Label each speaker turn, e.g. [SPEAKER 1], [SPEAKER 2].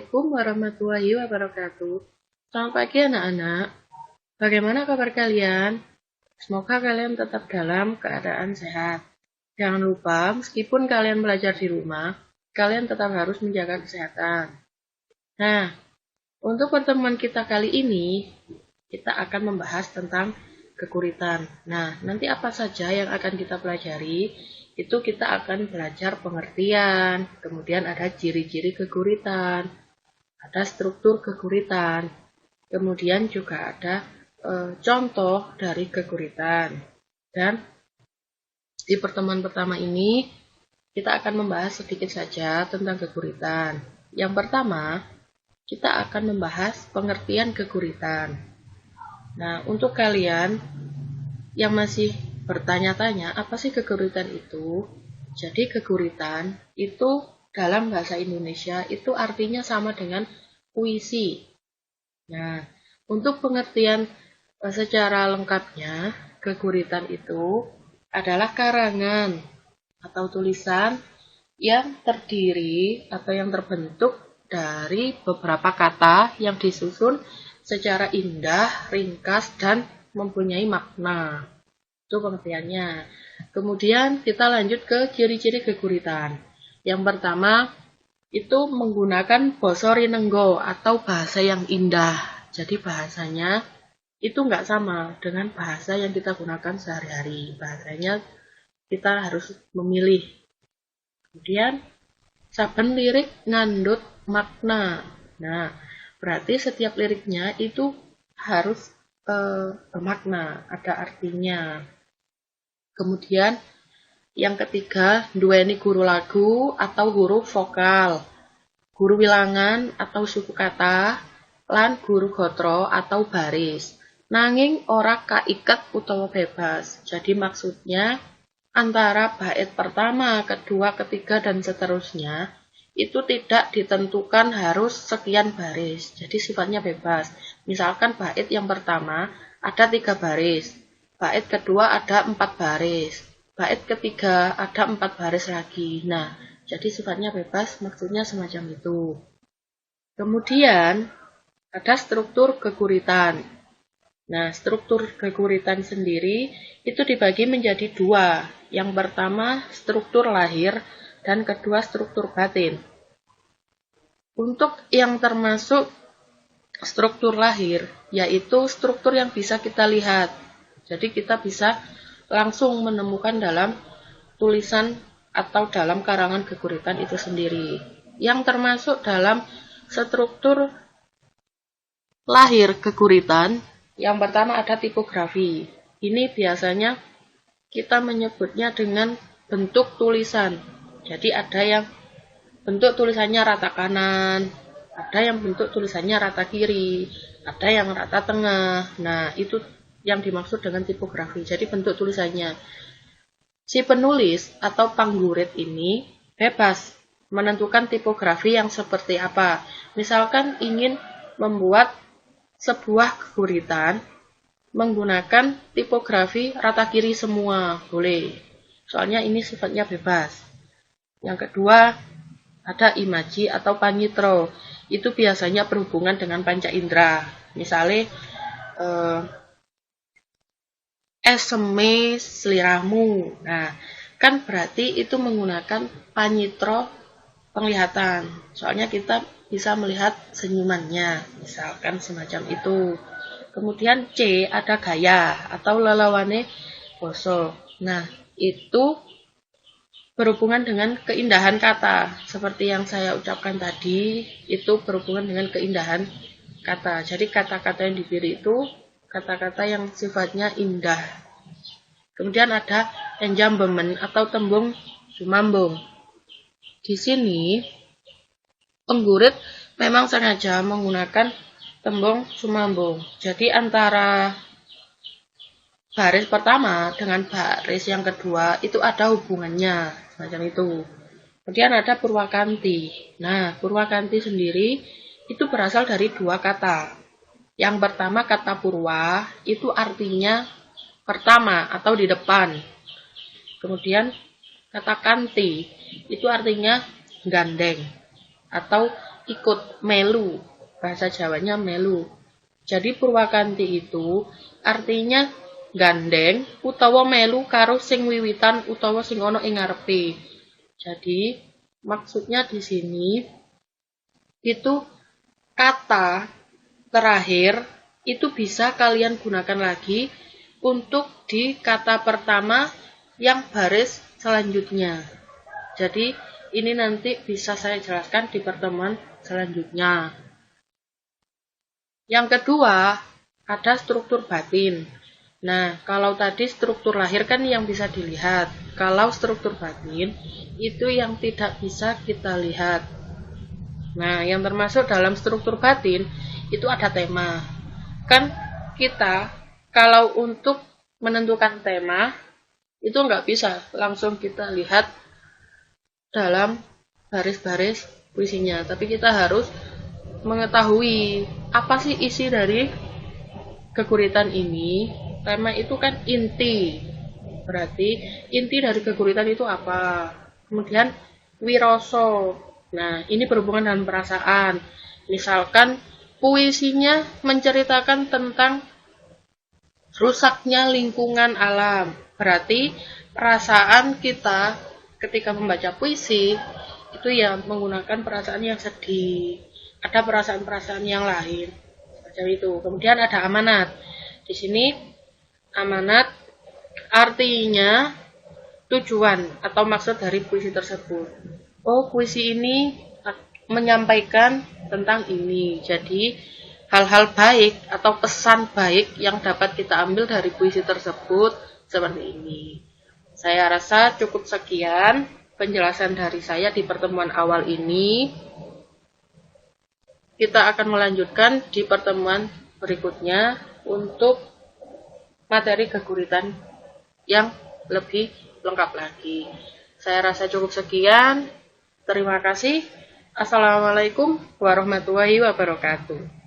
[SPEAKER 1] Assalamualaikum warahmatullahi wabarakatuh. Selamat pagi anak-anak. Bagaimana kabar kalian? Semoga kalian tetap dalam keadaan sehat. Jangan lupa, meskipun kalian belajar di rumah, kalian tetap harus menjaga kesehatan. Nah, untuk pertemuan kita kali ini, kita akan membahas tentang keguritan. Nah, nanti apa saja yang akan kita pelajari? Itu kita akan belajar pengertian, kemudian ada ciri-ciri keguritan, ada struktur keguritan, kemudian juga ada contoh dari keguritan. Dan di pertemuan pertama ini kita akan membahas sedikit saja tentang keguritan. Yang pertama, kita akan membahas pengertian keguritan. Nah, untuk kalian yang masih bertanya-tanya, apa sih keguritan itu? Jadi keguritan itu dalam bahasa Indonesia itu artinya sama dengan puisi. Nah, untuk pengertian secara lengkapnya, keguritan itu adalah karangan atau tulisan yang terdiri atau yang terbentuk dari beberapa kata yang disusun secara indah, ringkas, dan mempunyai makna. Itu pengertiannya. Kemudian kita lanjut ke ciri-ciri keguritan. Yang pertama, itu menggunakan basa rinenggo atau bahasa yang indah. Jadi bahasanya itu nggak sama dengan bahasa yang kita gunakan sehari-hari. Bahasanya kita harus memilih. Kemudian, saben lirik ngandut makna. Nah, berarti setiap liriknya itu harus bermakna, ada artinya. Kemudian yang ketiga, duweni guru lagu atau huruf vokal, guru wilangan atau suku kata, lan guru gotro atau baris. Nanging ora kaiket utawa bebas. Jadi maksudnya antara bait pertama, kedua, ketiga, dan seterusnya itu tidak ditentukan harus sekian baris. Jadi sifatnya bebas. Misalkan bait yang pertama ada 3 baris. Bait kedua ada 4 baris. Bait ketiga ada 4 baris lagi. Nah, jadi sifatnya bebas, maksudnya semacam itu. Kemudian, ada struktur keguritan. Nah, struktur keguritan sendiri itu dibagi menjadi 2. Yang pertama, struktur lahir, dan kedua, struktur batin. Untuk yang termasuk struktur lahir, yaitu struktur yang bisa kita lihat. Jadi kita bisa langsung menemukan dalam tulisan atau dalam karangan keguritan itu sendiri. Yang termasuk dalam struktur lahir keguritan, yang pertama ada tipografi. Ini biasanya kita menyebutnya dengan bentuk tulisan. Jadi ada yang bentuk tulisannya rata kanan, ada yang bentuk tulisannya rata kiri, ada yang rata tengah. Nah, itu yang dimaksud dengan tipografi. Jadi bentuk tulisannya. Si penulis atau panggurit ini bebas menentukan tipografi yang seperti apa. Misalkan ingin membuat sebuah keguritan menggunakan tipografi rata kiri semua, boleh. Soalnya ini sifatnya bebas. Yang kedua, ada imaji atau panitro. Itu biasanya berhubungan dengan panca indera. Misalnya, eseme seliramu. Nah, kan berarti itu menggunakan panitro penglihatan. Soalnya kita bisa melihat senyumannya, misalkan semacam itu. Kemudian C ada gaya atau lelawane basa. Nah, itu berhubungan dengan keindahan kata. Seperti yang saya ucapkan tadi, itu berhubungan dengan keindahan kata. Jadi kata-kata yang dipilih itu kata-kata yang sifatnya indah. Kemudian ada enjambemen atau tembung sumambung. Di sini penggurit memang sengaja menggunakan tembung sumambung. Jadi antara baris pertama dengan baris yang kedua itu ada hubungannya, semacam itu. Kemudian ada purwakanti. Nah, purwakanti sendiri itu berasal dari 2 kata. Yang pertama kata purwa itu artinya pertama atau di depan. Kemudian kata kanti itu artinya gandeng atau ikut melu. Bahasa Jawanya melu. Jadi Purwakanti itu artinya gandeng utawa melu karo sing wiwitan utawa sing ana ing ngarepe. Jadi maksudnya di sini itu kata terakhir itu bisa kalian gunakan lagi untuk di kata pertama yang baris selanjutnya. Jadi ini nanti bisa saya jelaskan di pertemuan selanjutnya. Yang kedua, ada struktur batin. Nah, kalau tadi struktur lahir kan yang bisa dilihat. Kalau struktur batin, itu yang tidak bisa kita lihat. Nah, yang termasuk dalam struktur batin, itu ada tema. Kan kita, kalau untuk menentukan tema, itu nggak bisa langsung kita lihat dalam baris-baris puisinya. Tapi kita harus mengetahui apa sih isi dari keguritan ini. Tema itu kan inti, berarti inti dari keguritan itu apa. Kemudian wiroso, nah ini berhubungan dengan perasaan. Misalkan puisinya menceritakan tentang rusaknya lingkungan alam, berarti perasaan kita ketika membaca puisi itu ya menggunakan perasaan yang sedih. Ada perasaan-perasaan yang lain macam itu. Kemudian ada amanat. Di sini amanat artinya tujuan atau maksud dari puisi tersebut. Oh, puisi ini menyampaikan tentang ini. Jadi hal-hal baik atau pesan baik yang dapat kita ambil dari puisi tersebut seperti ini. Saya rasa cukup sekian penjelasan dari saya di pertemuan awal ini. Kita akan melanjutkan di pertemuan berikutnya untuk materi keguritan yang lebih lengkap lagi. Saya rasa cukup sekian. Terima kasih. Assalamualaikum warahmatullahi wabarakatuh.